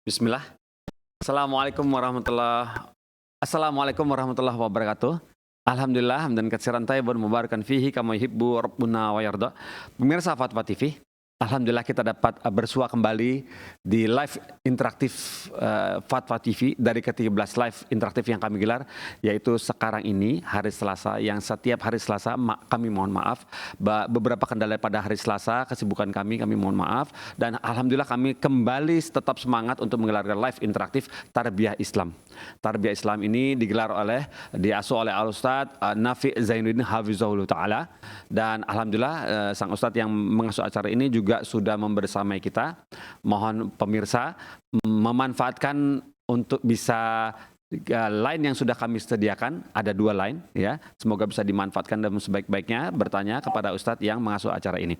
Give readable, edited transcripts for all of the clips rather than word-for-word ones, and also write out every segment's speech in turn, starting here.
Bismillah. Assalamualaikum warahmatullahi wabarakatuh. Alhamdulillah hamdan katsiran thayyiban mubarakan fihi kama yuhibbu rabbuna wa yarda. Pemirsa Fatwa TV, alhamdulillah kita dapat bersua kembali di live interaktif Fatwa TV dari ke-13 live interaktif yang kami gelar, yaitu sekarang ini hari Selasa, yang setiap hari Selasa kami mohon maaf beberapa kendala pada hari Selasa, kesibukan kami mohon maaf, dan alhamdulillah kami kembali tetap semangat untuk menggelar live interaktif Tarbiyah Islam. Tarbiyah Islam ini diasuh oleh Al-Ustadz Nafi Zainuddin Hafizahullah Ta'ala, dan alhamdulillah sang Ustadz yang mengasuh acara ini juga sudah membersamai kita. Mohon pemirsa memanfaatkan untuk bisa line yang sudah kami sediakan, ada 2 line ya. Semoga bisa dimanfaatkan dan sebaik-baiknya bertanya kepada Ustadz yang mengasuh acara ini.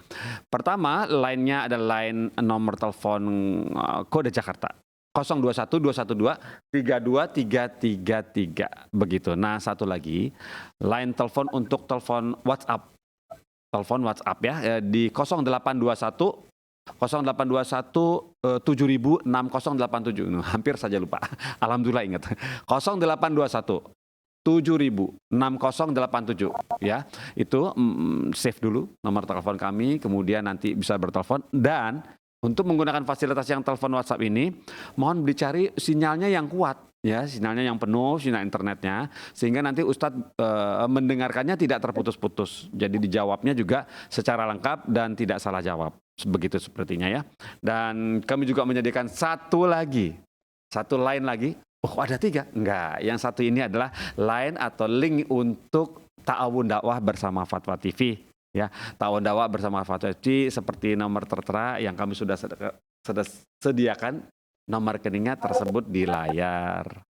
Pertama, line-nya adalah line nomor telepon kode Jakarta 021212 32333 begitu. Nah, satu lagi line telepon untuk telepon WhatsApp. Telepon WhatsApp ya di 0821 7000 6087. Hampir saja lupa. Alhamdulillah ingat. 0821 7000 6087 ya. Itu save dulu nomor telepon kami, kemudian nanti bisa bertelepon. Dan untuk menggunakan fasilitas yang telepon WhatsApp ini, mohon dicari sinyalnya yang kuat ya, sinyalnya yang penuh, sinyal internetnya, sehingga nanti Ustadz mendengarkannya tidak terputus-putus. Jadi dijawabnya juga secara lengkap dan tidak salah jawab. Begitu sepertinya ya. Dan kami juga menyediakan satu line lagi. Oh, ada 3? Enggak, yang satu ini adalah line atau link untuk ta'awun dakwah bersama Fatwa TV. Ya, ta'awun dakwah bersama Fatwa TV seperti nomor tertera yang kami sudah sediakan, nomor rekeningnya tersebut di layar.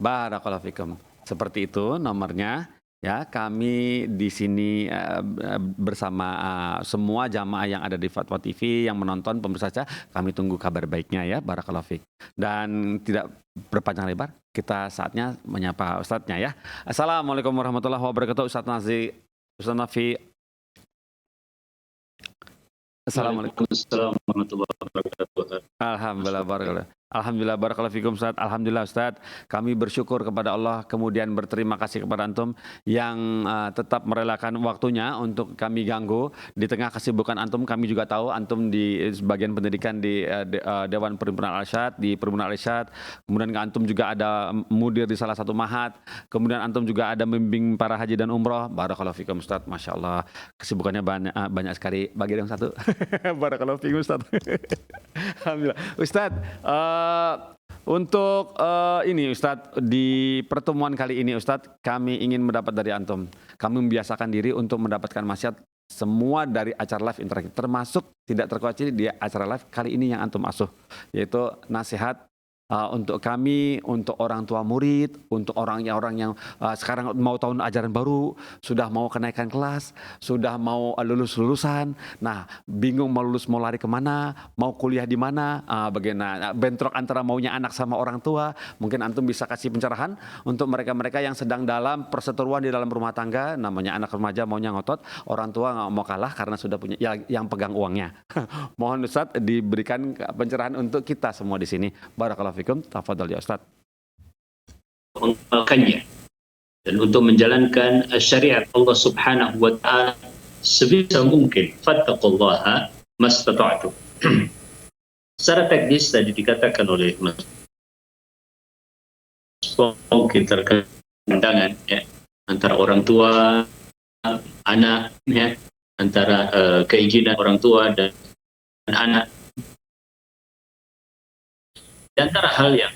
Barakallahu fikum. Seperti itu nomornya. Ya, kami di sini bersama semua jamaah yang ada di Fatwa TV yang menonton, pemirsa, kami tunggu kabar baiknya ya, barakallahu fik. Dan tidak berpanjang lebar, kita saatnya menyapa Ustadznya ya. Assalamualaikum warahmatullahi wabarakatuh, Ustadz Nafi. Assalamualaikum warahmatullahi wabarakatuh. Alhamdulillah barakallahu fikum Ustaz. Alhamdulillah Ustaz, kami bersyukur kepada Allah, kemudian berterima kasih kepada antum yang tetap merelakan waktunya untuk kami ganggu di tengah kesibukan antum. Kami juga tahu antum di bagian pendidikan di Dewan Perhimpunan Al-Irsyad, di Perhimpunan Al-Irsyad. Kemudian antum juga ada mudir di salah satu mahat. Kemudian antum juga ada membimbing para haji dan umroh. Barakallahu fikum Ustaz. Masya Allah, kesibukannya banyak sekali. Bagi yang satu. Barakallahu fikum Ustaz. Alhamdulillah. Ustaz, untuk ini Ustadz, di pertemuan kali ini Ustadz, kami ingin mendapat dari antum. Kami membiasakan diri untuk mendapatkan nasihat semua dari acara live interaktif, termasuk tidak terkecuali di acara live kali ini yang antum asuh, yaitu nasihat untuk kami, untuk orang tua murid, untuk orang yang sekarang mau tahun ajaran baru, sudah mau kenaikan kelas, sudah mau lulusan. Nah, bingung mau lulus, mau lari kemana, mau kuliah di mana, bagaimana bentrok antara maunya anak sama orang tua. Mungkin antum bisa kasih pencerahan untuk mereka-mereka yang sedang dalam perseteruan di dalam rumah tangga, namanya anak remaja maunya ngotot, orang tua nggak mau kalah karena sudah punya yang pegang uangnya. Mohon Ustaz diberikan pencerahan untuk kita semua di sini. Barakallahu fikum, tafadhol ya Ustaz. Mengamalkannya dan untuk menjalankan syariat Allah Subhanahu wa taala sebisa mungkin. Fattaqullaha mastata'tum. Secara teknis tadi dikatakan oleh Mas mungkin terkait pandangan ya, antara orang tua, anak ya, antara keinginan orang tua dan anak. Di antara hal yang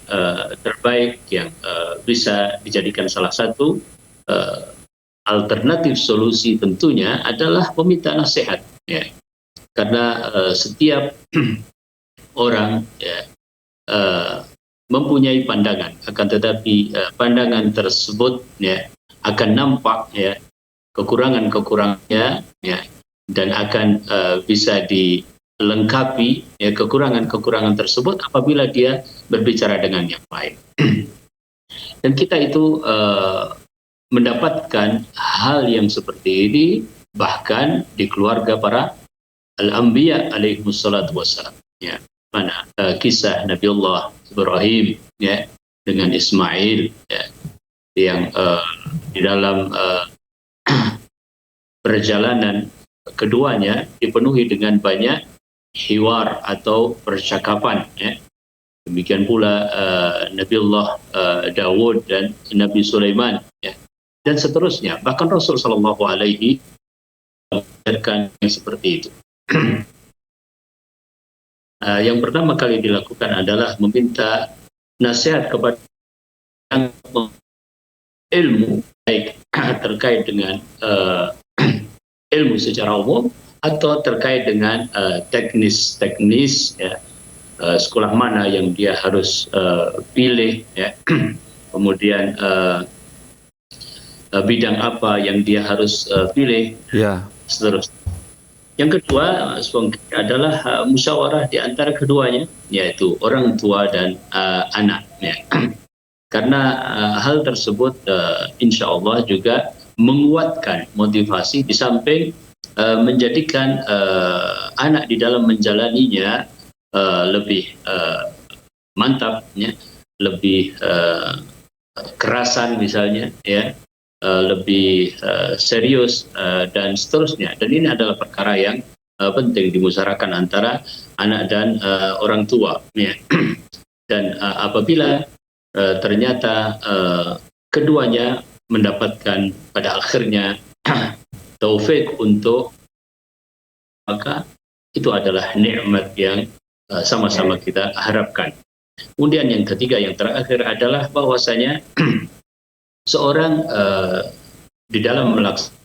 terbaik yang bisa dijadikan salah satu alternatif solusi tentunya adalah meminta nasihat ya. Karena setiap orang ya, mempunyai pandangan, akan tetapi pandangan tersebut ya akan nampak ya kekurangan-kekurangannya ya, dan akan bisa dilengkapi ya kekurangan-kekurangan tersebut apabila dia berbicara dengan yang lain. Dan kita itu mendapatkan hal yang seperti ini bahkan di keluarga para al-anbiya alaihimussalatu wassalam. ya, mana kisah Nabiullah Ibrahim ya dengan Ismail ya, yang di dalam perjalanan keduanya dipenuhi dengan banyak hiwar atau percakapan ya. Demikian pula Nabiullah Dawud dan Nabi Sulaiman ya, dan seterusnya. Bahkan Rasul sallallahu alaihi mengajarkan seperti itu. Yang pertama kali dilakukan adalah meminta nasihat kepada yang ilmu, baik terkait dengan ilmu secara umum atau terkait dengan teknis ya, sekolah mana yang dia harus pilih ya. Kemudian bidang apa yang dia harus pilih Ya. seterusnya. Yang kedua adalah musyawarah di antara keduanya, yaitu orang tua dan anak ya. Karena hal tersebut insya Allah juga menguatkan motivasi, di samping menjadikan anak di dalam menjalaninya lebih mantap ya, lebih kerasan misalnya ya, lebih serius dan seterusnya. Dan ini adalah perkara yang penting dimusyawarahkan antara anak dan orang tua ya. Dan apabila ternyata keduanya mendapatkan pada akhirnya taufik untuk, maka itu adalah nikmat yang sama-sama kita harapkan. Kemudian yang ketiga, yang terakhir adalah bahwasanya seorang di dalam melaksanakan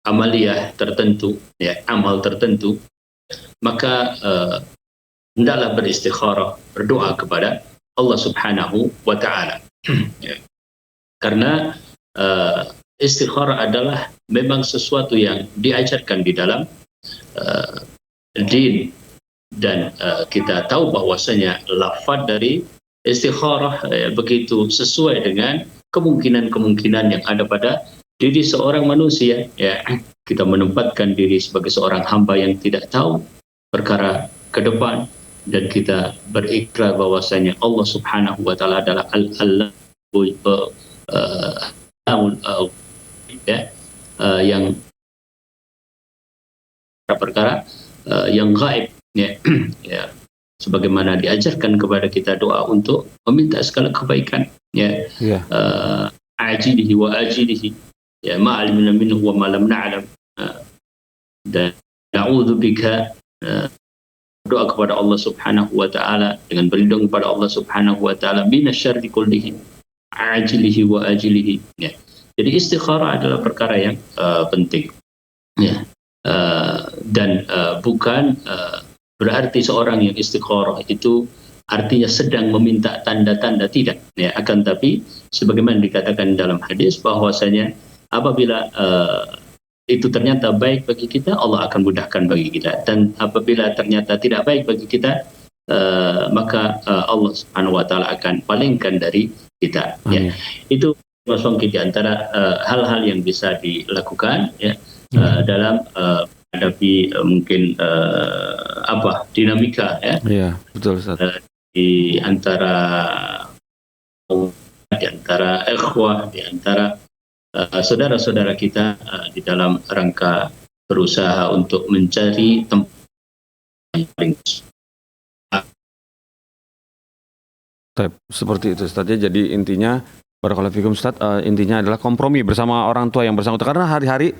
amaliyah tertentu, ya, amal tertentu, maka hendaklah beristikharah, berdoa kepada Allah Subhanahu wa Ta'ala. Karena istikharah adalah memang sesuatu yang diajarkan di dalam din, dan kita tahu bahwasanya lafaz dari istikharah begitu sesuai dengan kemungkinan-kemungkinan yang ada pada diri seorang manusia ya. Kita menempatkan diri sebagai seorang hamba yang tidak tahu perkara ke depan, dan kita berikrar bahwasanya Allah Subhanahu wa Ta'ala adalah yang perkara yang gaib ya. Ya, sebagaimana diajarkan kepada kita doa untuk meminta segala kebaikan ya, ajilihi wa ajilihi ya, ma alimna minhu wa ma lam na'lam, dan na'udzubika, doa kepada Allah Subhanahu wa Ta'ala dengan berlindung kepada Allah Subhanahu wa Ta'ala minasyarri kullihi ajilihi wa ajilihi ya. Jadi istikharah adalah perkara yang penting ya. Dan bukan berarti seorang yang istikharah itu artinya sedang meminta tanda-tanda, tidak ya. Akan tapi sebagaimana dikatakan dalam hadis bahwasanya apabila itu ternyata baik bagi kita, Allah akan mudahkan bagi kita, dan apabila ternyata tidak baik bagi kita, maka Allah Subhanahu wa Ta'ala akan palingkan dari kita ya. Itu Mas Wongki di antara hal-hal yang bisa dilakukan ya, dalam menghadapi mungkin dinamika ya. Iya, betul Ustaz. Di antara ikhwah, di antara saudara-saudara kita di dalam rangka berusaha untuk mencari tempat yang paling seperti itu Ustaz. Jadi intinya barakallahu fikum Ustaz, intinya adalah kompromi bersama orang tua yang bersangkutan, karena hari-hari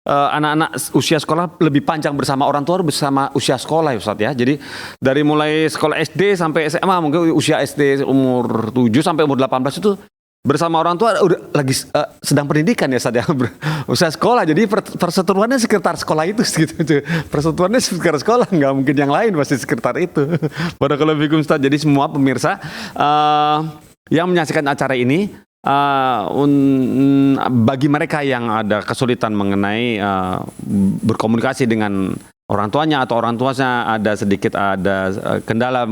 anak-anak usia sekolah lebih panjang bersama orang tua bersama usia sekolah Ustaz ya. Jadi dari mulai sekolah SD sampai SMA, mungkin usia SD umur 7 sampai umur 18 itu bersama orang tua udah lagi sedang pendidikan ya Ustaz ya, usia sekolah. Jadi perseteruannya sekitar sekolah itu gitu. Perseteruannya sekitar sekolah, nggak mungkin yang lain, pasti sekitar itu. Barakallahu fikum Ustaz. Jadi semua pemirsa yang menyaksikan acara ini, bagi mereka yang ada kesulitan mengenai berkomunikasi dengan orang tuanya atau orang tuanya ada sedikit kendala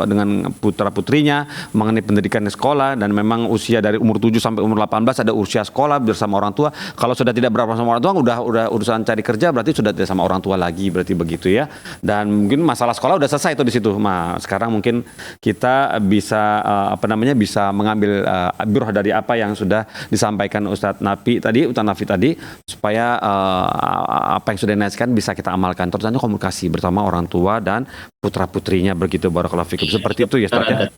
dengan putra putrinya mengenai pendidikan di sekolah, dan memang usia dari umur 7 sampai umur 18 ada usia sekolah bersama orang tua. Kalau sudah tidak bersama orang tua, udah urusan cari kerja, berarti sudah tidak sama orang tua lagi, berarti begitu ya. Dan mungkin masalah sekolah udah selesai itu di situ. Nah, sekarang mungkin kita bisa bisa mengambil ibroh dari apa yang sudah disampaikan Ustadz Nafi tadi, supaya apa yang sudah dinasihatkan bisa kita amalkan. Terutama komunikasi bersama orang tua dan putra putrinya, begitu. Barakallahu fikum. Seperti itu ya Ustaz ya.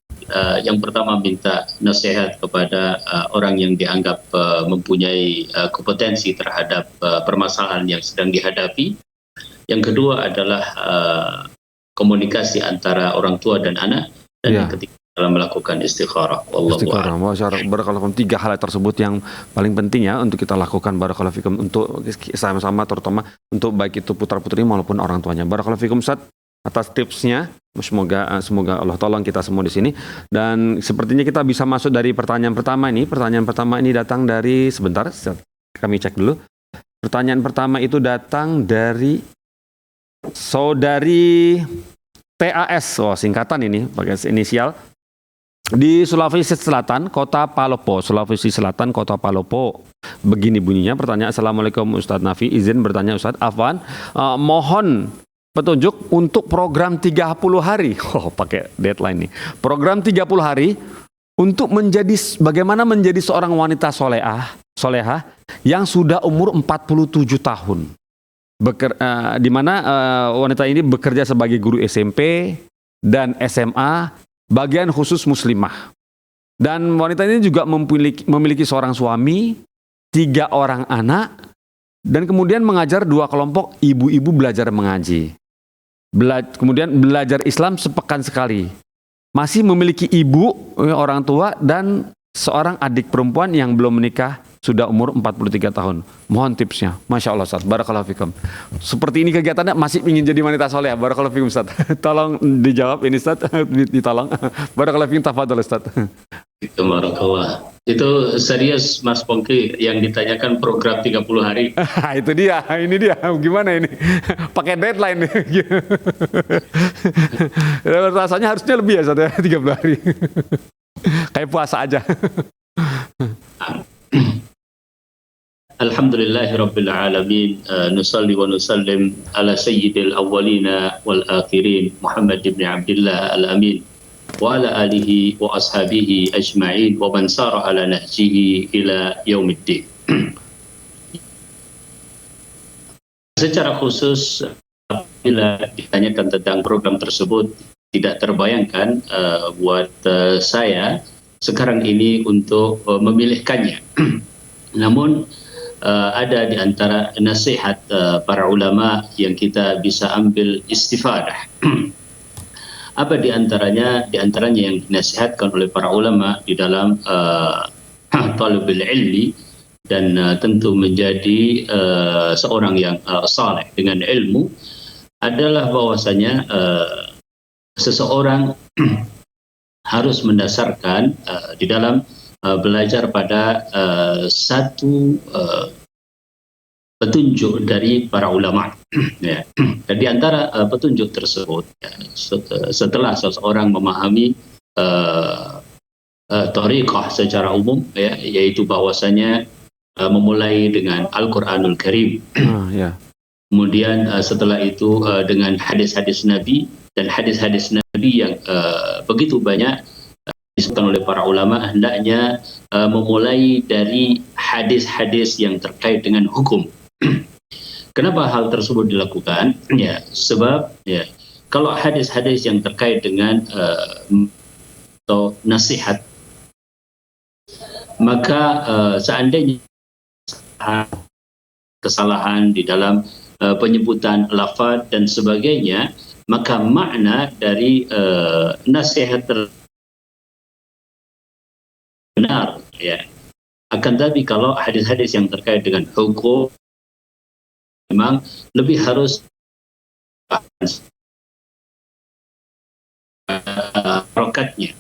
Yang pertama, minta nasihat kepada orang yang dianggap mempunyai kompetensi terhadap permasalahan yang sedang dihadapi. Yang kedua adalah komunikasi antara orang tua dan anak, dan yang ketiga dalam melakukan istikharah. Istikharah, barakallahu fikum. 3 hal tersebut yang paling penting ya untuk kita lakukan, barakallahu fikum, untuk sama-sama, terutama untuk baik itu putra putri maupun orang tuanya. Barakallahu fikum Ustaz atas tipsnya. Semoga Allah tolong kita semua di sini. Dan sepertinya kita bisa masuk dari pertanyaan pertama ini. Pertanyaan pertama ini datang dari, sebentar kami cek dulu. Pertanyaan pertama itu datang dari saudari TAS. Singkatan ini pakai inisial. Di Sulawesi Selatan, Kota Palopo. Begini bunyinya pertanyaan. Assalamualaikum Ustadz Nafi, izin bertanya Ustadz Afwan, mohon petunjuk untuk program 30 hari. Pakai deadline nih. Program 30 hari untuk bagaimana menjadi seorang wanita solehah yang sudah umur 47 tahun. Di mana wanita ini bekerja sebagai guru SMP dan SMA, bagian khusus muslimah. Dan wanita ini juga memiliki seorang suami, 3 orang anak, dan kemudian mengajar 2 kelompok ibu-ibu belajar mengaji. Kemudian belajar Islam sepekan sekali. Masih memiliki ibu, orang tua, dan seorang adik perempuan yang belum menikah, sudah umur 43 tahun. Mohon tipsnya. Masya Allah Ustaz, barakallahu fikum. Seperti ini kegiatannya, masih ingin jadi wanita soleh. Barakallahu fikum Ustaz. Tolong dijawab ini Ustaz, ditolong. Barakallahu fikum, tafadhol Ustaz. Itu barakallah. Itu serius Mas Pongki yang ditanyakan program 30 hari. Itu dia, ini dia. Gimana ini? Pakai deadline. Rasanya harusnya lebih ya Ustaz ya, 30 hari. Kayak puasa aja. Alhamdulillahi Rabbil Alamin, nusalli wa nusallim ala sayyidil awwalina wal akhirin, Muhammad ibn Abdullah al-Amin, wa ala alihi wa ashabihi ajma'in, wa man sara ala nahjihi ila yaumiddin. Secara khusus, apabila ditanyakan tentang program tersebut, tidak terbayangkan buat saya sekarang ini untuk memilihkannya. Namun ada di antara nasihat para ulama yang kita bisa ambil istifadah. Apa di antaranya? Di antaranya yang dinasihatkan oleh para ulama di dalam talabul ilmi, dan tentu menjadi seorang yang saleh dengan ilmu, adalah bahwasanya seseorang harus mendasarkan di dalam belajar pada satu petunjuk dari para ulama. Ya. Dan di antara petunjuk tersebut, ya, setelah seseorang memahami thariqah secara umum, ya, yaitu bahwasanya memulai dengan Al-Quranul Karim, kemudian setelah itu dengan hadis-hadis Nabi, dan hadis-hadis Nabi yang begitu banyak disebutkan oleh para ulama, hendaknya memulai dari hadis-hadis yang terkait dengan hukum. Kenapa hal tersebut dilakukan? Ya, sebab ya, kalau hadis-hadis yang terkait dengan atau nasihat, maka seandainya kesalahan di dalam penyebutan lafaz dan sebagainya, maka makna dari nasihat benar, ya. Akan tapi kalau hadis-hadis yang terkait dengan hukum, memang lebih harus rokatnya.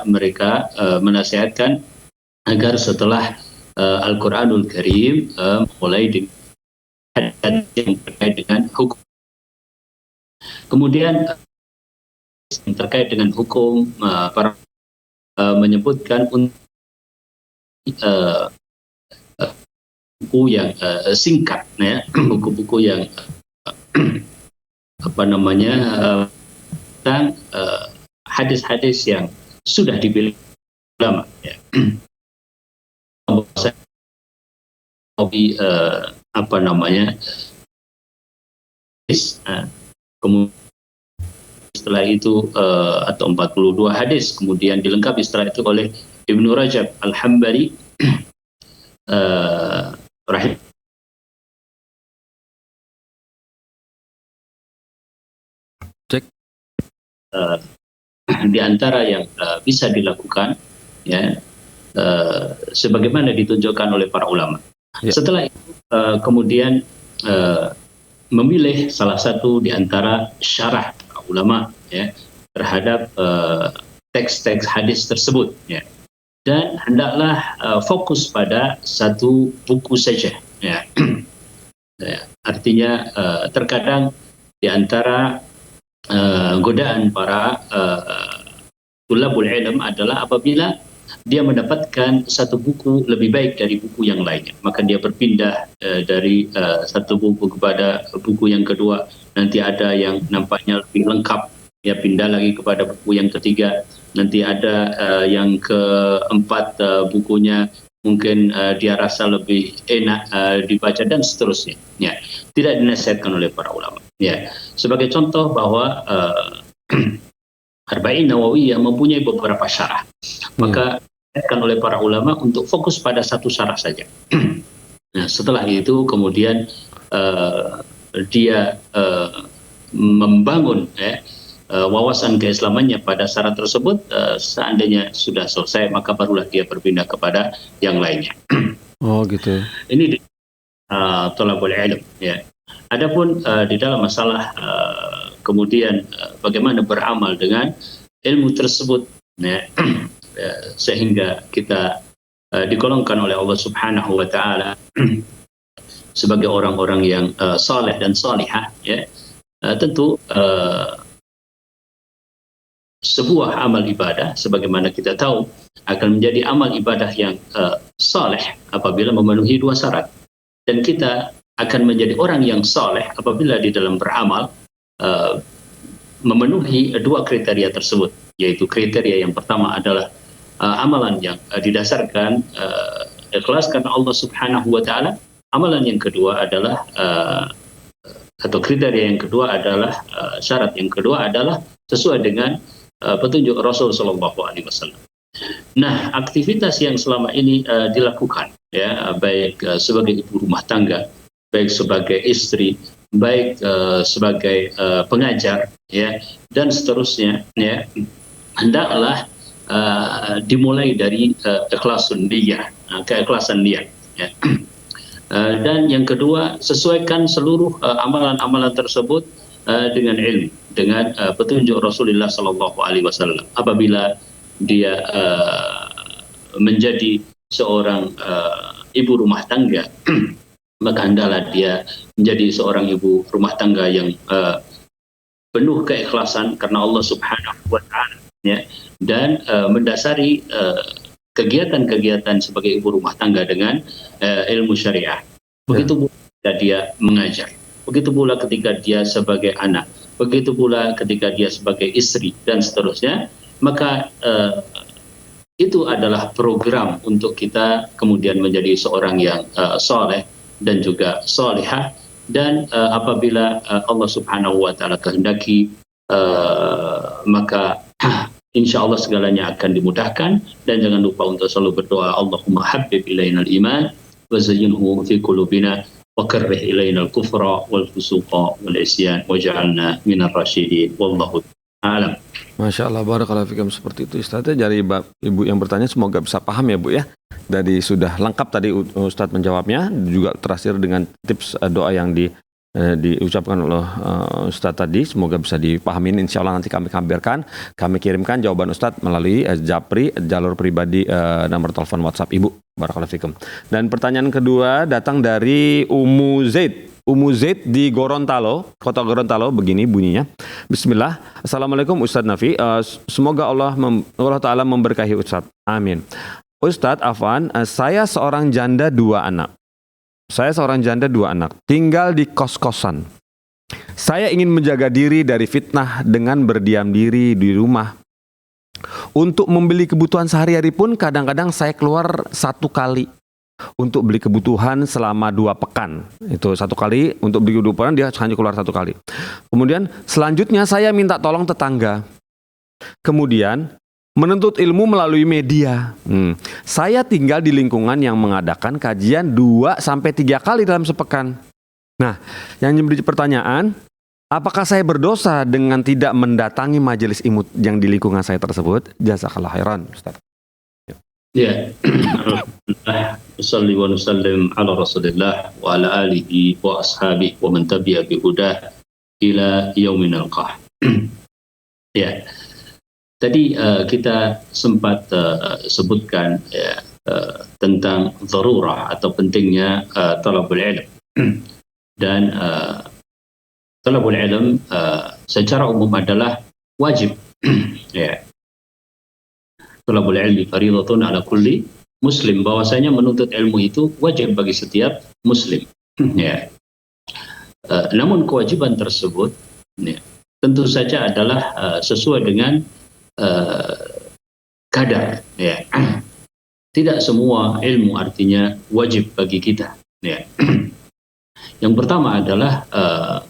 Mereka menasihatkan agar setelah Al-Quranul Karim mulai dengan hadis yang terkait dengan hukum. Kemudian yang terkait dengan hukum para menyebutkan untuk buku yang singkat, ya, buku-buku yang tentang hadis-hadis yang sudah dipilih ulama, ya. Kemudian setelah itu atau 42 hadis, kemudian dilengkapi setelah itu oleh Ibnu Rajab Al-Hambali rahim. Cek. Di antara yang bisa dilakukan, ya, sebagaimana ditunjukkan oleh para ulama. Ya. Setelah itu kemudian memilih salah satu di antara syarah para ulama, ya, terhadap teks-teks hadis tersebut, ya. Dan hendaklah fokus pada satu buku saja, ya. Artinya terkadang di antara godaan para tulabul ilm adalah apabila dia mendapatkan satu buku lebih baik dari buku yang lainnya, maka dia berpindah dari satu buku kepada buku yang kedua. Nanti ada yang nampaknya lebih lengkap, ya, pindah lagi kepada buku yang ketiga. Nanti ada yang keempat, bukunya mungkin dia rasa lebih enak dibaca dan seterusnya. Ya, tidak dinasihatkan oleh para ulama. Ya, sebagai contoh bahwa Arba'in Nawawiyah mempunyai beberapa syarah, maka dinasihatkan oleh para ulama untuk fokus pada satu syarah saja. Nah, setelah itu kemudian dia membangun wawasan keislamannya pada syarat tersebut. Seandainya sudah selesai, maka barulah dia berpindah kepada yang lainnya. Oh gitu. Ini thalabul ilm, ya. Adapun di dalam masalah kemudian bagaimana beramal dengan ilmu tersebut, ya, sehingga kita digolongkan oleh Allah Subhanahu wa taala sebagai orang-orang yang saleh dan salihah, ya. Tentu sebuah amal ibadah, sebagaimana kita tahu, akan menjadi amal ibadah yang saleh apabila memenuhi dua syarat. Dan kita akan menjadi orang yang saleh apabila di dalam beramal memenuhi dua kriteria tersebut, yaitu kriteria yang pertama adalah amalan yang didasarkan ikhlas karena Allah Subhanahu wa taala. Amalan yang kedua adalah atau kriteria yang kedua adalah syarat yang kedua adalah sesuai dengan petunjuk Rasul Shallallahu Alaihi Wasallam. Nah, aktivitas yang selama ini dilakukan, ya, baik sebagai ibu rumah tangga, baik sebagai istri, baik sebagai pengajar, ya, dan seterusnya, ya, hendaklah dimulai dari ikhlasun niyah, keikhlasan niat, ya. Dan yang kedua, sesuaikan seluruh amalan-amalan tersebut dengan ilmu, dengan petunjuk Rasulullah Sallallahu Alaihi Wasallam. Apabila dia menjadi seorang ibu rumah tangga, maka hendaklah dia menjadi seorang ibu rumah tangga yang penuh keikhlasan karena Allah Subhanahu wa taala, ya, dan mendasari kegiatan-kegiatan sebagai ibu rumah tangga dengan ilmu syariah. Begitu pula ketika dia mengajar, begitu pula ketika dia sebagai anak, begitu pula ketika dia sebagai istri dan seterusnya. Maka itu adalah program untuk kita kemudian menjadi seorang yang saleh dan juga salihah. Dan apabila Allah Subhanahu wa taala kehendaki, maka insya Allah segalanya akan dimudahkan. Dan jangan lupa untuk selalu berdoa, Allahumma habbib ilainal iman wa zayyinhu fi qulubina wa karrih ilainal kufra wal fusuqa wal isyan waj'alna minar rasyidin wallahu a'lam. Masya Allah, barakallahu fikum. Seperti itu Ustaz. Dari Ibu yang bertanya semoga bisa paham ya Bu ya. Dari sudah lengkap tadi Ustaz menjawabnya, juga terakhir dengan tips doa yang diucapkan oleh Ustaz tadi, semoga bisa dipahamin. Insya Allah nanti kami kabarkan, kami kirimkan jawaban Ustaz melalui Japri, jalur pribadi, nomor telepon WhatsApp Ibu. Barakallahu fikum. Dan pertanyaan kedua datang dari Ummu Zaid. Umu Zaid di Gorontalo, kota Gorontalo, begini bunyinya. Bismillah. Assalamualaikum Ustadz Nafi. Semoga Allah Ta'ala memberkahi Ustadz. Amin. Ustadz Afwan, saya seorang janda 2 anak. Tinggal di kos-kosan. Saya ingin menjaga diri dari fitnah dengan berdiam diri di rumah. Untuk membeli kebutuhan sehari-hari pun kadang-kadang saya keluar 1 kali. Untuk beli kebutuhan selama 2 pekan. Itu 1 kali, untuk beli kebutuhan dia hanya keluar 1 kali. Kemudian selanjutnya saya minta tolong tetangga. Kemudian menuntut ilmu melalui media. Saya tinggal di lingkungan yang mengadakan kajian 2-3 kali dalam sepekan. Nah, yang menjadi pertanyaan, apakah saya berdosa dengan tidak mendatangi majelis ilmu yang di lingkungan saya tersebut? Jazakallah khairan, Ustaz. Ya, Salli wa nusallim ala Rasulillah wa ala alihi wa ashabihi wa man tabi'a bi hudah ila yaumin alqah. Ya. Tadi kita sempat sebutkan ya, tentang darurah atau pentingnya talabul ilm. Dan talabul ilm secara umum adalah wajib. Ya. Talabul ilmi fardhatun ala kulli muslim, bahwasanya menuntut ilmu itu wajib bagi setiap muslim. Ya. Namun kewajiban tersebut ya, tentu saja adalah sesuai dengan kadar. Ya. Tidak semua ilmu artinya wajib bagi kita. Ya. Yang pertama adalah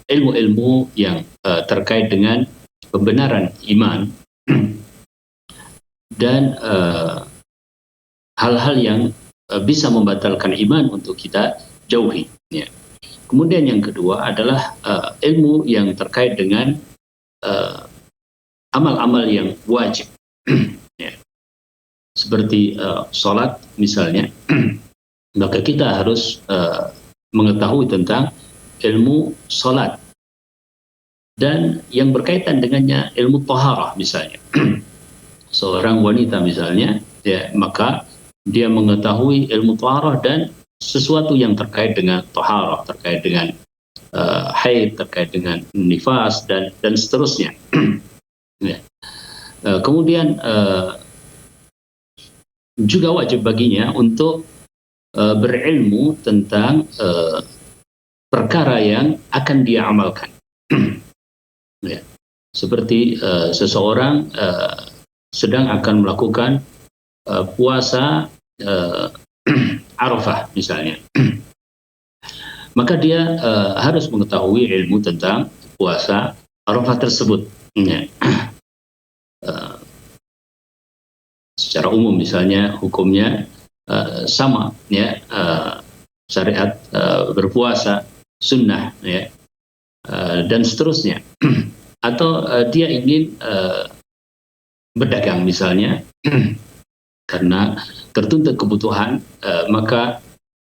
ilmu-ilmu yang terkait dengan pembenaran iman dan hal-hal yang bisa membatalkan iman untuk kita jauhi. Ya. Kemudian yang kedua adalah ilmu yang terkait dengan amal-amal yang wajib. Ya. Seperti sholat misalnya, maka kita harus mengetahui tentang ilmu sholat. Dan yang berkaitan dengannya ilmu taharah misalnya. Seorang wanita misalnya, ya, maka dia mengetahui ilmu taharah dan sesuatu yang terkait dengan taharah, terkait dengan haid, terkait dengan nifas dan seterusnya. Ya. Kemudian juga wajib baginya untuk berilmu tentang perkara yang akan dia amalkan. Ya. Seperti seseorang sedang akan melakukan puasa Arafah misalnya, maka dia harus mengetahui ilmu tentang puasa Arafah tersebut. Ya. Secara umum misalnya hukumnya sama, ya, syariat berpuasa sunnah, ya, dan seterusnya. Atau dia ingin berdagang misalnya, karena tertuntut kebutuhan, maka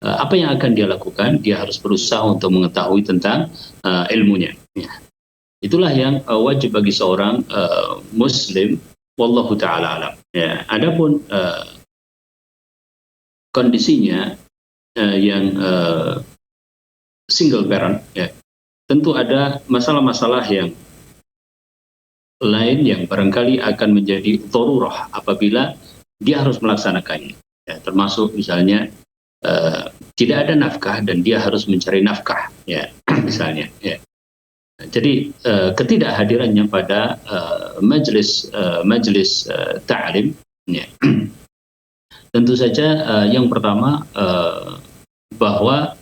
apa yang akan dia lakukan? Dia harus berusaha untuk mengetahui tentang ilmunya. Ya. Itulah yang wajib bagi seorang muslim, wallahu taala alam. Ya. Adapun kondisinya yang single parent, ya, tentu ada masalah-masalah yang lain yang barangkali akan menjadi darurah apabila dia harus melaksanakannya. Ya, termasuk misalnya tidak ada nafkah dan dia harus mencari nafkah, ya, misalnya. Ya. Jadi ketidakhadirannya pada majelis ta'lim, ya, tentu saja yang pertama bahwa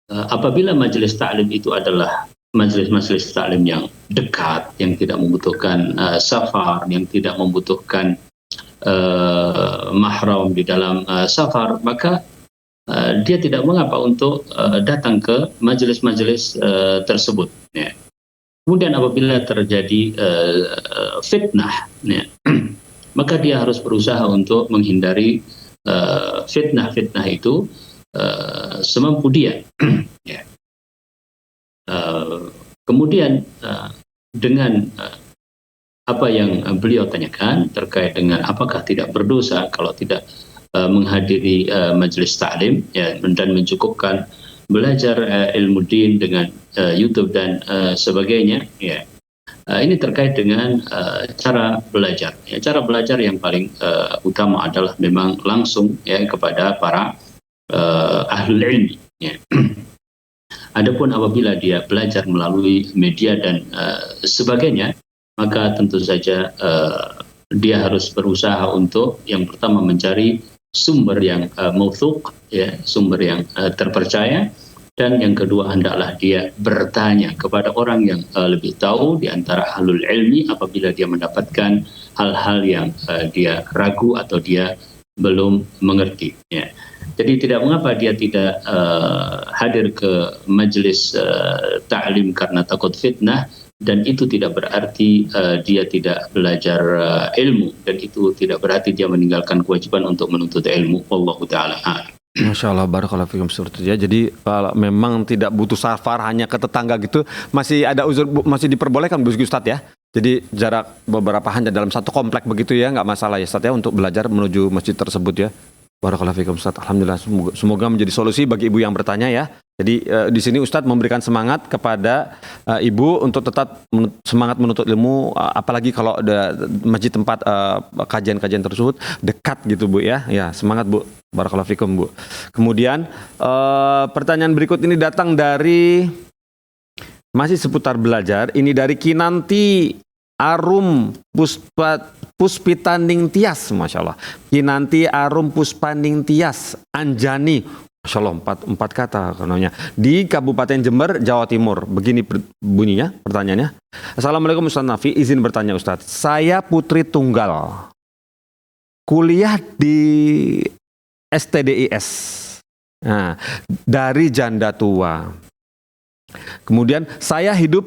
apabila majelis ta'lim itu adalah majelis-majelis taklim yang dekat, yang tidak membutuhkan safar, yang tidak membutuhkan mahram di dalam safar, maka dia tidak mengapa untuk datang ke majelis-majelis tersebut. Ya. Kemudian apabila terjadi fitnah, ya, maka dia harus berusaha untuk menghindari fitnah-fitnah itu semampu dia. Ya. Kemudian dengan apa yang beliau tanyakan terkait dengan apakah tidak berdosa kalau tidak menghadiri majelis taklim, ya, dan mencukupkan belajar ilmu din dengan YouTube dan sebagainya, ya. Ini terkait dengan cara belajar. Ya, cara belajar yang paling utama adalah memang langsung ya kepada para ahlul ilmi. Ya. Adapun apabila dia belajar melalui media dan sebagainya, maka tentu saja dia harus berusaha untuk yang pertama mencari sumber yang mauthuk, ya, sumber yang terpercaya. Dan yang kedua, hendaklah dia bertanya kepada orang yang lebih tahu di antara ahlul ilmi apabila dia mendapatkan hal-hal yang dia ragu atau dia belum mengerti. Ya. Jadi tidak mengapa dia tidak hadir ke majelis ta'lim karena takut fitnah, dan itu tidak berarti dia tidak belajar ilmu, dan itu tidak berarti dia meninggalkan kewajiban untuk menuntut ilmu. Wallahu ta'ala a'lam. Masya Allah, barakallahu fikum seperti itu ya. Jadi kalau memang tidak butuh safar hanya ke tetangga gitu, masih ada uzur, masih diperbolehkan Bu Ustadz ya. Jadi jarak beberapa hanya dalam satu komplek begitu ya, nggak masalah ya Ustadz ya untuk belajar menuju masjid tersebut ya. Barakallahu fikum Ustadz. Alhamdulillah, semoga menjadi solusi bagi ibu yang bertanya ya. Jadi di sini Ustadz memberikan semangat kepada ibu untuk tetap semangat menuntut ilmu, apalagi kalau ada masjid tempat kajian-kajian tersebut dekat gitu Bu ya. Ya, semangat Bu. Barakallahu fikum Bu. Kemudian pertanyaan berikut ini datang dari masih seputar belajar. Ini dari Kinanti Arum Puspitaning Tias, Masya Allah. Kinanti Arum Puspaning Tias Anjani, Masya Allah, empat kata kononnya, di Kabupaten Jember, Jawa Timur. Begini bunyinya pertanyaannya. Assalamualaikum Ustaz Nafi, izin bertanya Ustaz. Saya putri tunggal, kuliah di STDIS, nah, dari janda tua. Kemudian saya hidup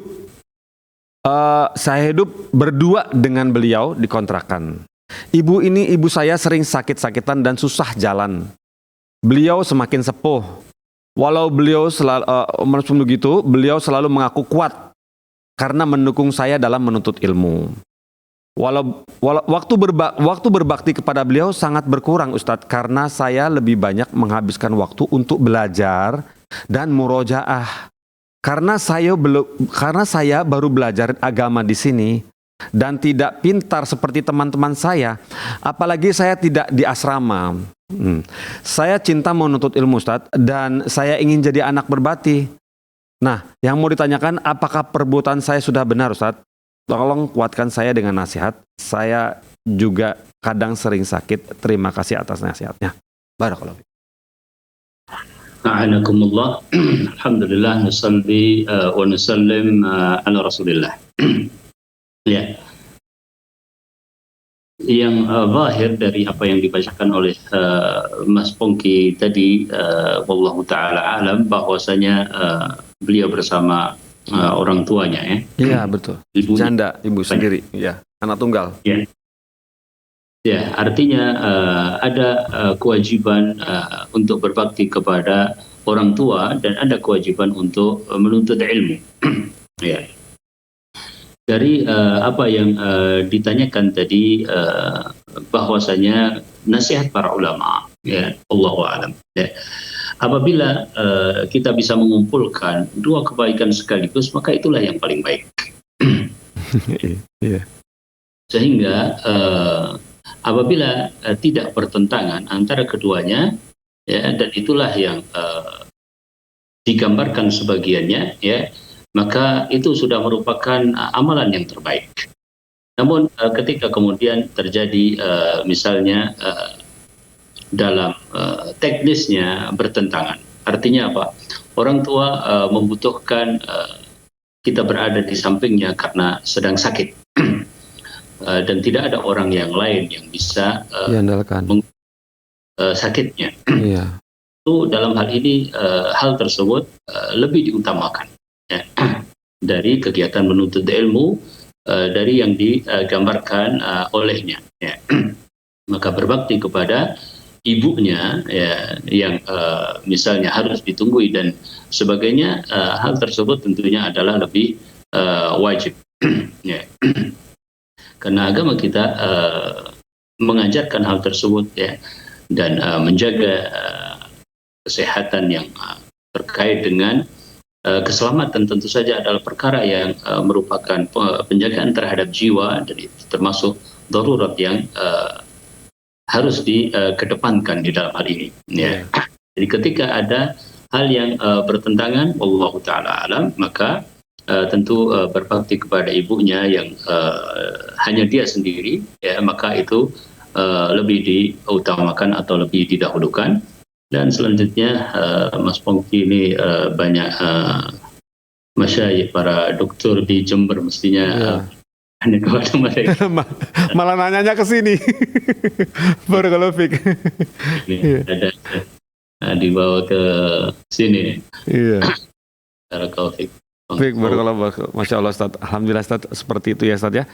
berdua dengan beliau di kontrakan. Ibu saya sering sakit-sakitan dan susah jalan. Beliau semakin sepuh. Walau beliau beliau selalu mengaku kuat karena mendukung saya dalam menuntut ilmu. Waktu berbakti kepada beliau sangat berkurang Ustadz, karena saya lebih banyak menghabiskan waktu untuk belajar dan murojaah. Karena saya baru belajar agama di sini dan tidak pintar seperti teman-teman saya, apalagi saya tidak di asrama. Saya cinta menuntut ilmu Ustadz, dan saya ingin jadi anak berbakti. Nah, yang mau ditanyakan, apakah perbuatan saya sudah benar Ustadz? Tolong kuatkan saya dengan nasihat. Saya juga kadang sering sakit. Terima kasih atas nasihatnya. Barakallahu. A'anakumullah. Alhamdulillah, nusalli wa nusallim ala Rasulillah. Ya. Yang zahir dari apa yang dibacakan oleh Mas Pongki tadi, wallahu taala alam, bahwasanya beliau bersama orang tuanya ya. Iya, betul. Janda, ibu sendiri, ya, anak tunggal. Ya. Ya, artinya ada kewajiban untuk berbakti kepada orang tua dan ada kewajiban untuk menuntut ilmu. Ya. Dari apa yang ditanyakan tadi, bahwasanya nasihat para ulama, ya, Allahu a'lam. Ya. Apabila kita bisa mengumpulkan dua kebaikan sekaligus, maka itulah yang paling baik. Iya. Sehingga apabila tidak bertentangan antara keduanya, ya, dan itulah yang digambarkan sebagiannya, ya, maka itu sudah merupakan amalan yang terbaik. Namun ketika kemudian terjadi misalnya dalam teknisnya bertentangan, artinya apa? Orang tua membutuhkan kita berada di sampingnya karena sedang sakit. Dan tidak ada orang yang lain yang bisa diandalkan sakitnya. Iya. Itu dalam hal ini hal tersebut lebih diutamakan, ya, dari kegiatan menuntut ilmu, dari yang digambarkan olehnya. Ya. Maka berbakti kepada ibunya, ya, yang misalnya harus ditunggui dan sebagainya, hal tersebut tentunya adalah lebih wajib. Ya. Karena agama kita mengajarkan hal tersebut, ya, dan menjaga kesehatan yang terkait dengan keselamatan tentu saja adalah perkara yang merupakan penjagaan terhadap jiwa, dan itu termasuk darurat yang harus dikedepankan di dalam hal ini. Ya. Jadi ketika ada hal yang bertentangan, wallahu taala alam, maka tentu berbakti kepada ibunya yang hanya dia sendiri, ya, maka itu lebih diutamakan atau lebih didahulukan. Dan selanjutnya Mas Pongki ini banyak masyayikh, para dokter di Jember mestinya hanya kepada mereka. Malah nanyanya ke sini. Barakallahu fiik. Ada dibawa ke sini. Iya. Barakallahu fiik. Baik, barakallahu. Masya Allah Ustaz. Alhamdulillah Ustaz, seperti itu ya Ustaz ya.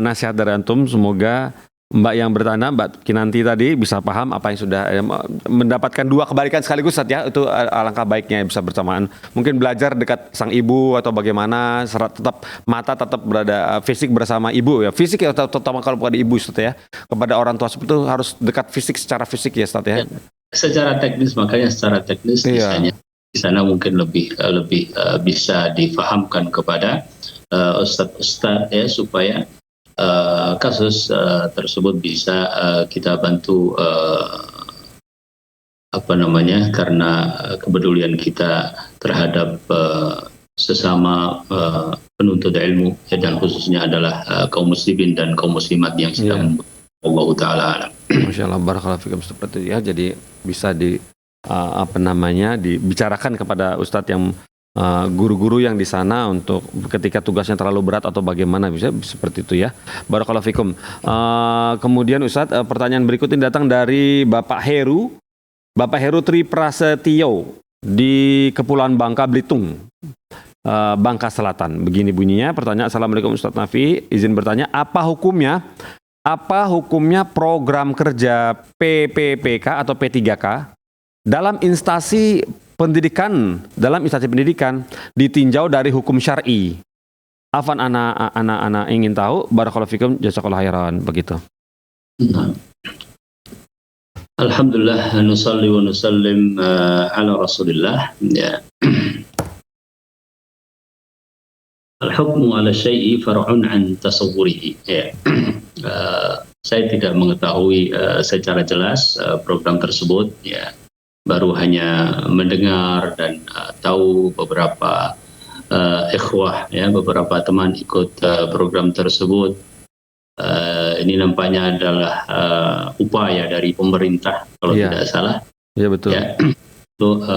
Nasihat dari antum, semoga Mbak yang bertanya, Mbak Kinanti tadi bisa paham apa yang sudah mendapatkan dua kebaikan sekaligus Ustaz ya. Itu alangkah baiknya bisa bersamaan. Mungkin belajar dekat sang ibu atau bagaimana, tetap mata tetap berada fisik bersama ibu ya. Fisik ya, terutama kalau pada ibu Ustaz ya. Kepada orang tua seperti itu harus dekat fisik, secara fisik ya Ustaz ya. Secara teknis, makanya secara teknis misalnya di sana mungkin lebih bisa difahamkan kepada ustadz-ustadz ya, supaya kasus tersebut bisa kita bantu karena kepedulian kita terhadap sesama penuntut ilmu ya, dan khususnya adalah kaum muslimin dan kaum muslimat yang sedang Allah taala alam. Masya Allah, barakallahu fikum, seperti itu ya. Jadi bisa dibicarakan kepada ustadz yang guru-guru yang di sana untuk ketika tugasnya terlalu berat atau bagaimana, bisa seperti itu ya. Barakallahu fikum. Kemudian Ustadz, pertanyaan berikut ini datang dari Bapak Heru Tri Prasetyo di Kepulauan Bangka, Belitung, Bangka Selatan. Begini bunyinya pertanyaan. Assalamualaikum Ustadz Nafi, izin bertanya, apa hukumnya program kerja PPPK atau P3K dalam instansi pendidikan ditinjau dari hukum syar'i? Afan anak ingin tahu. Barakallahu fikum, jazakallahu khairan, begitu. Alhamdulillah, nusalli wa nusallim ala Rasulillah. Ya. Al-hukmu ala syai'i far'un an tasawwurihi. Ya. Saya tidak mengetahui secara jelas program tersebut, ya. Baru hanya mendengar dan tahu beberapa ikhwah ya, beberapa teman ikut program tersebut. Ini nampaknya adalah upaya dari pemerintah kalau tidak salah. Iya betul. Ya, untuk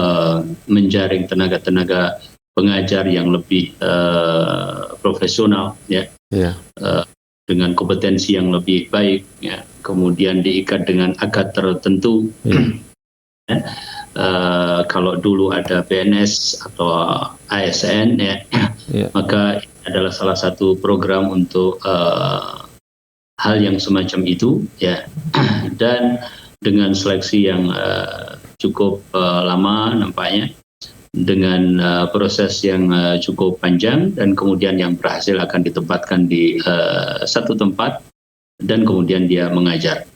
menjaring tenaga-tenaga pengajar yang lebih profesional ya. Dengan kompetensi yang lebih baik ya. Kemudian diikat dengan akad tertentu. Kalau dulu ada PNS atau ASN ya, maka ini adalah salah satu program untuk hal yang semacam itu ya, dan dengan seleksi yang cukup lama nampaknya, dengan proses yang cukup panjang, dan kemudian yang berhasil akan ditempatkan di satu tempat dan kemudian dia mengajar.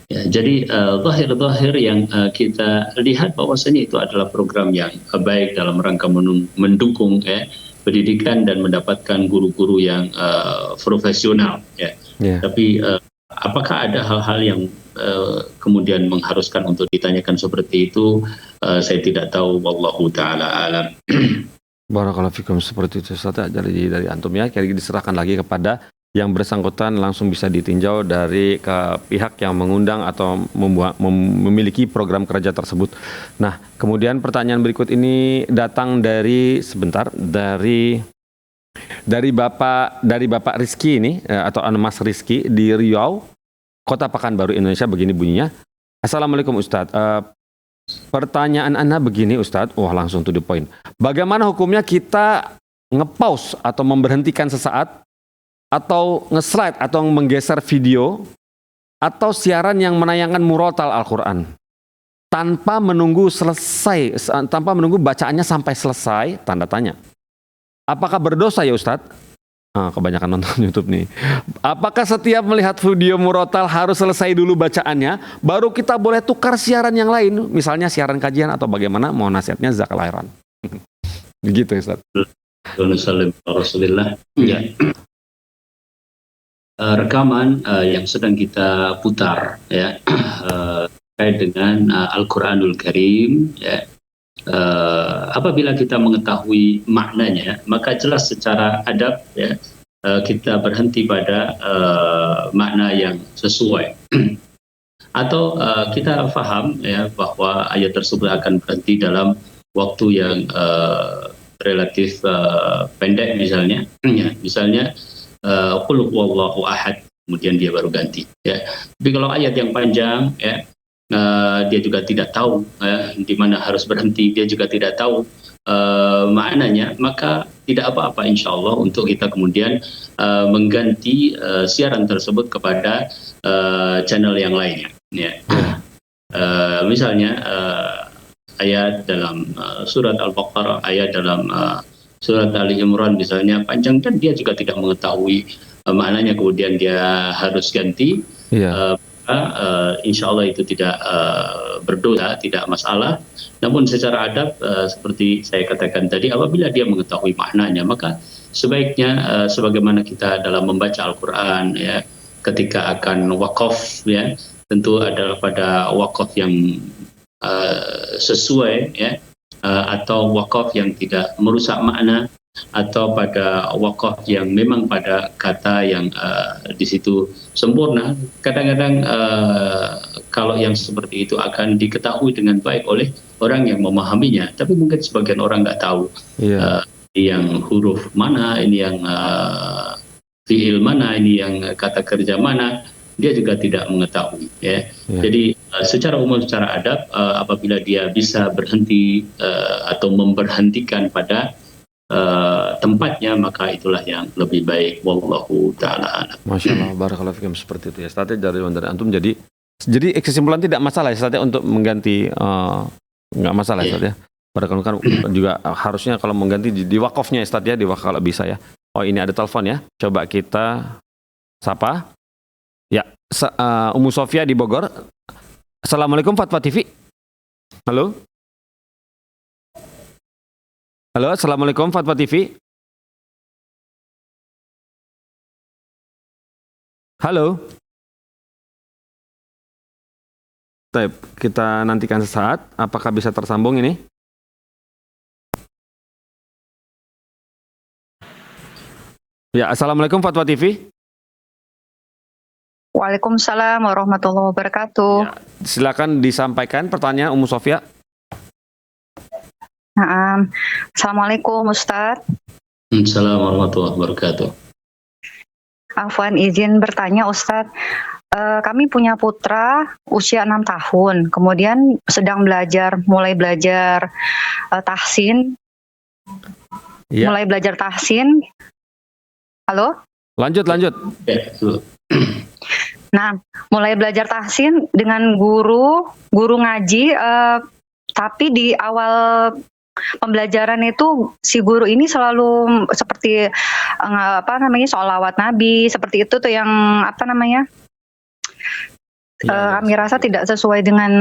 Ya, jadi zahir-zahir yang kita lihat bahwasanya itu adalah program yang baik dalam rangka mendukung pendidikan dan mendapatkan guru-guru yang profesional. Ya. Tapi apakah ada hal-hal yang kemudian mengharuskan untuk ditanyakan seperti itu? Saya tidak tahu. Wallahu taala alam. Barakallahu fikum, seperti itu Ustaz, dari antum ya. Kali diserahkan lagi kepada yang bersangkutan, langsung bisa ditinjau dari ke pihak yang mengundang atau memiliki program kerja tersebut. Nah, kemudian pertanyaan berikut ini datang dari Bapak Rizky ini, atau Mas Rizky di Riau, Kota Pekanbaru, Indonesia. Begini bunyinya. Assalamualaikum Ustadz. Pertanyaan Anda begini Ustadz. Wah, langsung to the point. Bagaimana hukumnya kita nge-pause atau memberhentikan sesaat, atau nge-slide atau menggeser video atau siaran yang menayangkan murotal Al-Quran tanpa menunggu bacaannya sampai selesai? Tanda tanya. Apakah berdosa ya Ustadz? Kebanyakan nonton YouTube nih. Apakah setiap melihat video murotal harus selesai dulu bacaannya, baru kita boleh tukar siaran yang lain, misalnya siaran kajian atau bagaimana? Mohon nasihatnya Zakal Khairan. Begitu Ustaz. Rasulullah. Ya. Rekaman yang sedang kita putar ya terkait dengan Al-Qur'anul Karim ya. Apabila kita mengetahui maknanya, maka jelas secara adab ya, kita berhenti pada makna yang sesuai. Atau kita paham ya bahwa ayat tersebut akan berhenti dalam waktu yang relatif pendek misalnya, ya, misalnya qul huwallahu ahad, kemudian dia baru ganti ya. Tapi kalau ayat yang panjang ya, dia juga tidak tahu di mana harus berhenti, dia juga tidak tahu maknanya, maka tidak apa-apa insya Allah untuk kita kemudian mengganti siaran tersebut kepada channel yang lainnya ya. Misalnya ayat dalam surat Al-Baqarah, ayat dalam surat Ali Imran misalnya panjang dan dia juga tidak mengetahui maknanya, kemudian dia harus ganti. Insya Allah itu tidak berdosa, tidak masalah. Namun secara adab seperti saya katakan tadi, apabila dia mengetahui maknanya, maka sebaiknya sebagaimana kita dalam membaca Al-Quran ya, ketika akan wakaf ya, tentu adalah pada wakaf yang sesuai ya, atau wakaf yang tidak merusak makna, atau pada wakaf yang memang pada kata yang di situ sempurna. Kadang-kadang kalau yang seperti itu akan diketahui dengan baik oleh orang yang memahaminya, tapi mungkin sebagian orang nggak tahu yang huruf mana, ini yang fiil mana, ini yang kata kerja mana, dia juga tidak mengetahui ya. Jadi secara umum, secara adab, apabila dia bisa berhenti atau memberhentikan pada tempatnya, maka itulah yang lebih baik. Wallahu ta'ala a'lam. Masya Allah, barakallahu fikum, seperti itu ya. Strategi dari antum, jadi kesimpulan tidak masalah ya Ustaz ya, untuk mengganti, nggak masalah ya Ustaz ya. Barakallahu kan juga harusnya kalau mengganti di wakafnya ya Ustaz ya, di wakaf kalau bisa ya. Oh, ini ada telepon ya, coba kita sapa. Ya, Ummu Sofia di Bogor. Assalamualaikum Fatwa TV. Halo. Halo, Assalamualaikum Fatwa TV. Halo. Baik, kita nantikan sesaat. Apakah bisa tersambung ini? Ya, Assalamualaikum Fatwa TV. Waalaikumsalam warahmatullahi wabarakatuh. Ya, silakan disampaikan pertanyaan Ummu Sofia. Assalamualaikum Ustadz. Assalamualaikum warahmatullahi wabarakatuh. Afwan, izin bertanya Ustadz. Kami punya putra usia 6 tahun, kemudian sedang mulai belajar tahsin. Ya. Mulai belajar tahsin. Halo? Lanjut. Ya, Nah, mulai belajar tahsin dengan guru ngaji, tapi di awal pembelajaran itu si guru ini selalu seperti sholawat Nabi, seperti itu tuh yang kami rasa tidak sesuai dengan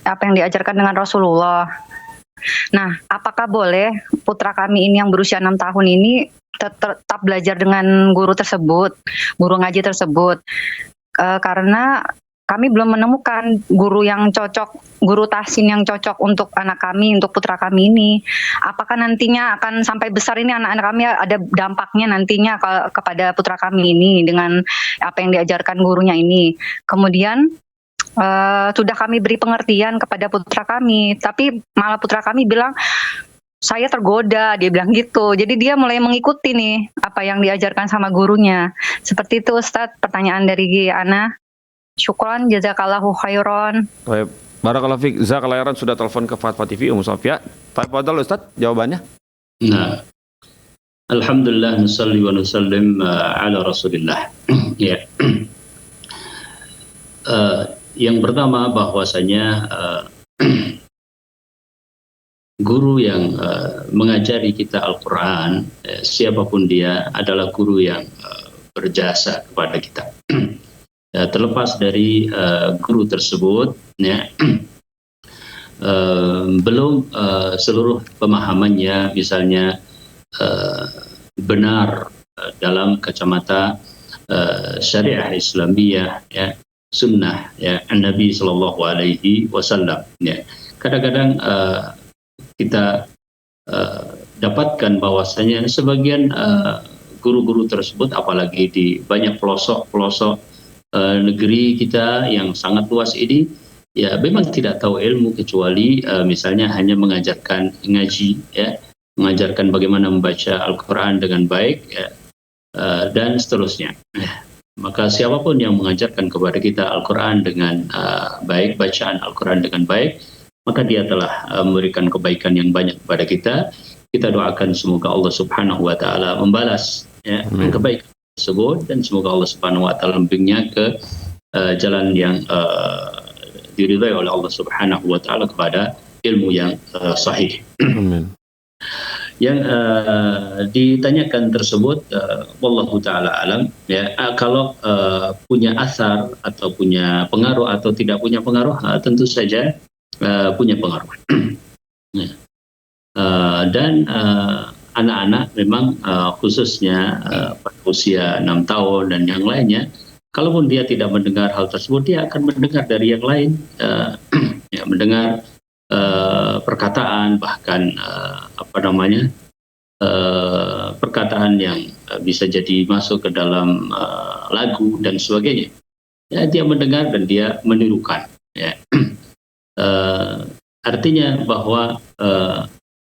apa yang diajarkan dengan Rasulullah. Nah, apakah boleh putra kami ini yang berusia 6 tahun ini tetap belajar dengan guru ngaji tersebut? Karena kami belum menemukan guru tahsin yang cocok untuk anak kami, untuk putra kami ini. Apakah nantinya akan sampai besar ini anak-anak kami ada dampaknya nantinya kepada putra kami ini dengan apa yang diajarkan gurunya ini? Kemudian sudah kami beri pengertian kepada putra kami, tapi malah putra kami bilang, saya tergoda, dia bilang gitu. Jadi dia mulai mengikuti nih apa yang diajarkan sama gurunya. Seperti itu Ustadz, pertanyaan dari Ana. Syukron, jazakallahu khairan. Baik, barakallahu fiik. Zakal Khairan sudah telepon ke Fatwa TV Ummu Sofia. Tafadhol Ustaz, jawabannya. Nah, alhamdulillah, nusalli wa nusallim ala Rasulillah. Ya. Yang pertama bahwasanya guru yang mengajari kita Al-Quran, siapapun dia adalah guru yang berjasa kepada kita. Terlepas dari guru tersebut, ya, belum seluruh pemahamannya misalnya benar dalam kacamata syariah Islamiyah, ya, sunnah, ya, Nabi Sallallahu Alaihi Wasallam. Ya. Kadang-kadang kita dapatkan bahwasanya sebagian guru-guru tersebut, apalagi di banyak pelosok-pelosok negeri kita yang sangat luas ini, ya memang tidak tahu ilmu kecuali misalnya hanya mengajarkan ngaji, ya, mengajarkan bagaimana membaca Al-Quran dengan baik, ya, dan seterusnya. Maka siapapun yang mengajarkan kepada kita Al-Quran dengan baik, bacaan Al-Quran dengan baik, maka dia telah memberikan kebaikan yang banyak kepada kita. Kita doakan semoga Allah Subhanahu wa Ta'ala membalas, ya, kebaikan tersebut, dan semoga Allah Subhanahu wa Ta'ala membimbingnya ke jalan yang diridhai oleh Allah Subhanahu wa Ta'ala kepada ilmu yang sahih. Amin. Yang ditanyakan tersebut, wallahu taala alam, ya, kalau punya asar atau punya pengaruh atau tidak punya pengaruh, tentu saja punya pengaruh. Ya. Dan anak-anak memang khususnya pada usia 6 tahun dan yang lainnya, kalaupun dia tidak mendengar hal tersebut, dia akan mendengar dari yang lain, ya, mendengar perkataan, bahkan perkataan yang bisa jadi masuk ke dalam lagu dan sebagainya. Ya, dia mendengar dan dia menirukan. Ya. Artinya bahwa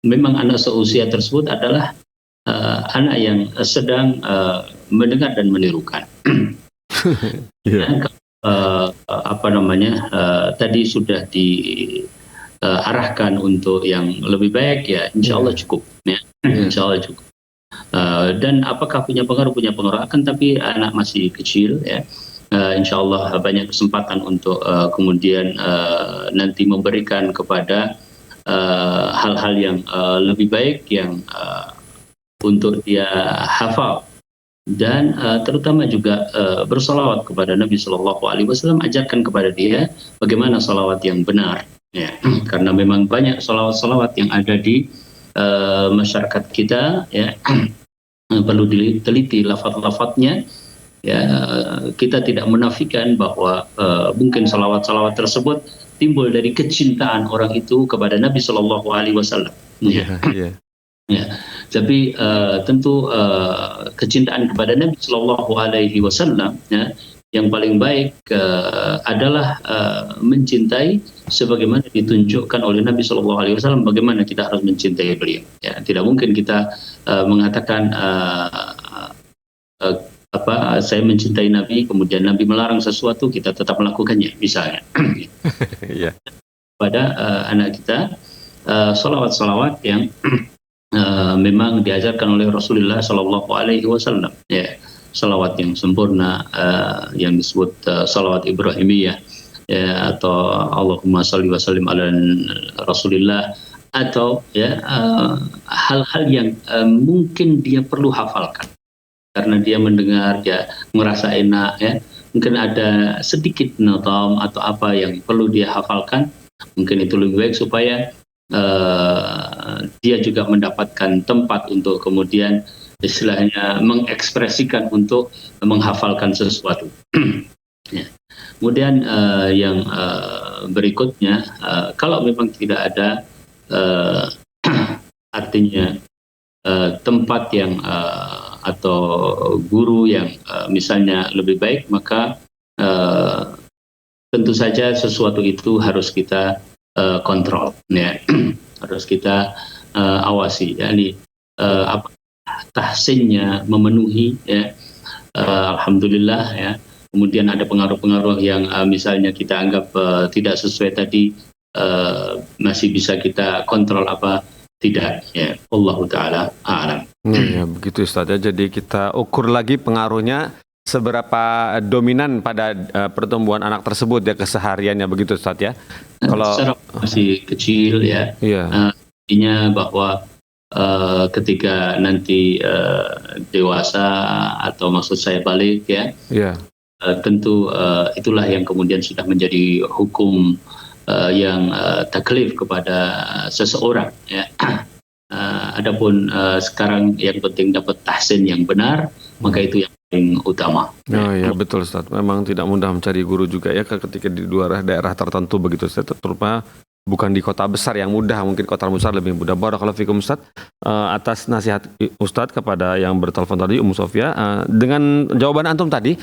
memang anak seusia tersebut adalah anak yang sedang mendengar dan menirukan. Yeah. Tadi sudah diarahkan untuk yang lebih baik, ya insya Allah cukup, ya. Insya Allah cukup. Dan apakah punya pengaruh? Punya pengaruh, akan tapi anak masih kecil, ya. Insya Allah banyak kesempatan untuk kemudian nanti memberikan kepada hal-hal yang lebih baik yang untuk dia hafal, dan terutama juga bersalawat kepada Nabi Sallallahu Alaihi Wasallam. Ajarkan kepada dia bagaimana salawat yang benar, ya. Karena memang banyak salawat-salawat yang ada di masyarakat kita, ya. Perlu diteliti lafaz-lafaznya, ya. Kita tidak menafikan bahwa mungkin salawat-salawat tersebut timbul dari kecintaan orang itu kepada Nabi Sallallahu Alaihi Wasallam. Ya, tapi tentu kecintaan kepada Nabi Sallallahu Alaihi Wasallam, ya, yang paling baik adalah mencintai sebagaimana ditunjukkan oleh Nabi Sallallahu Alaihi Wasallam. Bagaimana kita harus mencintai beliau? Ya, tidak mungkin kita mengatakan saya mencintai Nabi, kemudian Nabi melarang sesuatu, kita tetap melakukannya, misalnya. Yeah. Pada anak kita salawat-salawat yang memang diajarkan oleh Rasulullah Sallallahu Alaihi Wasallam, ya, salawat yang sempurna, yang disebut salawat Ibrahimiyah, ya, atau Allahumma salli wa sallim ala Rasulillah, atau, ya, hal-hal yang mungkin dia perlu hafalkan karena dia mendengar, dia merasa enak, ya. Mungkin ada sedikit nazam atau apa yang perlu dia hafalkan, mungkin itu lebih baik supaya dia juga mendapatkan tempat untuk kemudian istilahnya mengekspresikan untuk menghafalkan sesuatu. Ya. Kemudian yang berikutnya, kalau memang tidak ada artinya tempat yang atau guru yang misalnya lebih baik, maka tentu saja sesuatu itu harus kita kontrol, ya. Harus kita awasi, yakni tahsinnya memenuhi, ya. Alhamdulillah, ya. Kemudian ada pengaruh-pengaruh yang misalnya kita anggap tidak sesuai tadi, masih bisa kita kontrol apa tidak, ya. Allahu taala a'lam. Ya, begitu Ustaz, ya. Jadi kita ukur lagi pengaruhnya seberapa dominan pada pertumbuhan anak tersebut, ya, kesehariannya, begitu Ustaz, ya. Kalau Secara masih kecil, ya. Iya. Artinya bahwa ketika nanti dewasa atau maksud saya balik ya, Iya. tentu itulah yang kemudian sudah menjadi hukum yang taklif kepada seseorang ya. Adapun sekarang yang penting dapat tahsin yang benar, maka itu yang paling utama. Oh ya betul Ustaz. Memang tidak mudah mencari guru juga ya ketika di luar daerah tertentu begitu Ustaz. Terutama bukan di kota besar yang mudah, mungkin kota besar lebih mudah. Barakallahu fikum Ustaz, atas nasihat Ustaz kepada yang bertelepon tadi Ummu Sofia. Dengan jawaban antum tadi,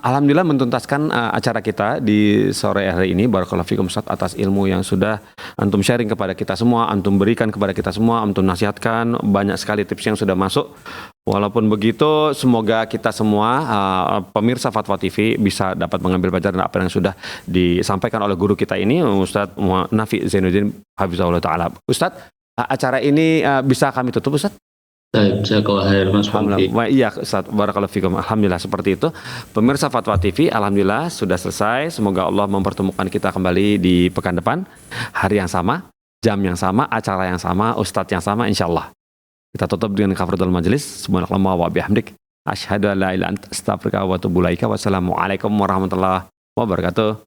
alhamdulillah mentuntaskan acara kita di sore hari ini. Barakallahu fikum Ustaz atas ilmu yang sudah antum sharing kepada kita semua, antum berikan kepada kita semua, antum nasihatkan, banyak sekali tips yang sudah masuk. Walaupun begitu, semoga kita semua pemirsa Fatwa TV bisa dapat mengambil pelajaran apa yang sudah disampaikan oleh guru kita ini, Ustadz Nafi Zainuddin Hafizahullah Ta'ala. Ustadz, acara ini bisa kami tutup Ustadz? Jazakallahu khair Mas Fahmi. Iya Ustadz, barakallahu fikum. Alhamdulillah seperti itu. Pemirsa Fatwa TV, alhamdulillah sudah selesai. Semoga Allah mempertemukan kita kembali di pekan depan, hari yang sama, jam yang sama, acara yang sama, Ustadz yang sama, insyaallah. Kita tutup dengan kafaratul majelis. Subhanallah wa bihamdik. Asyhadu an la ilaha illa anta astaghfiruka wa atubu ilaika. Wassalamualaikum warahmatullahi wabarakatuh.